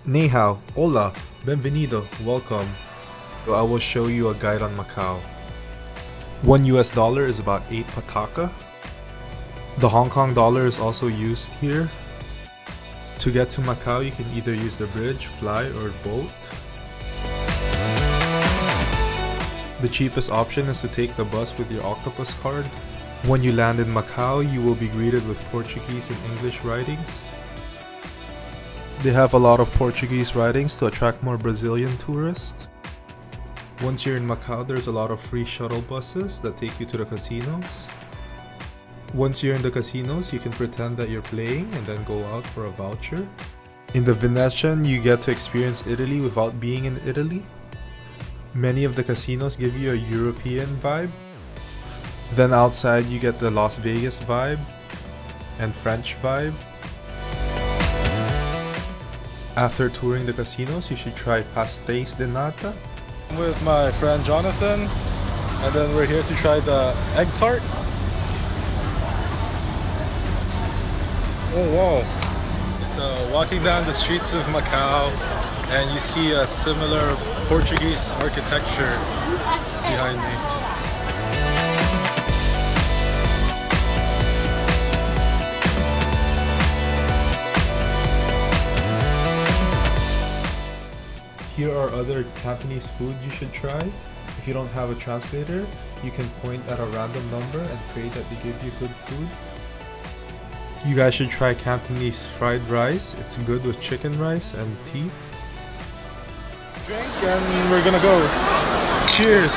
Ni hao, hola, bienvenido, welcome. So I will show you a guide on Macau. $1 is about 8 Pataca. The Hong Kong dollar is also used here. To get to Macau, you can either use the bridge, fly, or boat. The cheapest option is to take the bus with your octopus card. When you land in Macau, you will be greeted with Portuguese and English writings. They have a lot of Portuguese writings to attract more Brazilian tourists. Once you're in Macau, there's a lot of free shuttle buses that take you to the casinos. Once you're in the casinos, you can pretend that you're playing and then go out for a voucher. In the Venetian, you get to experience Italy without being in Italy. Many of the casinos give you a European vibe. Then outside, you get the Las Vegas vibe and French vibe. After touring the casinos, you should try Pasteis de Nata. I'm with my friend Jonathan, and then we're here to try the egg tart. Oh wow! So walking down the streets of Macau, and you see a similar Portuguese architecture behind me. Here are other Cantonese food you should try. If you don't have a translator, you can point at a random number and pray that they give you good food. You guys should try Cantonese fried rice. It's good with chicken rice and tea. Drink and we're gonna go. Cheers!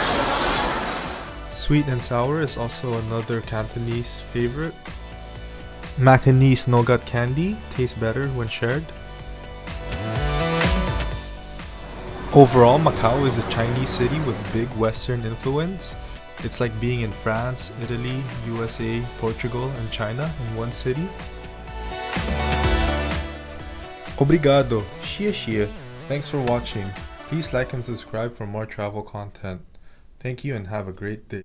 Sweet and sour is also another Cantonese favorite. Macanese nougat candy tastes better when shared. Overall, Macau is a Chinese city with big Western influence. It's like being in France, Italy, USA, Portugal, and China in one city. Obrigado, xie xie. Thanks for watching. Please like and subscribe for more travel content. Thank you and have a great day.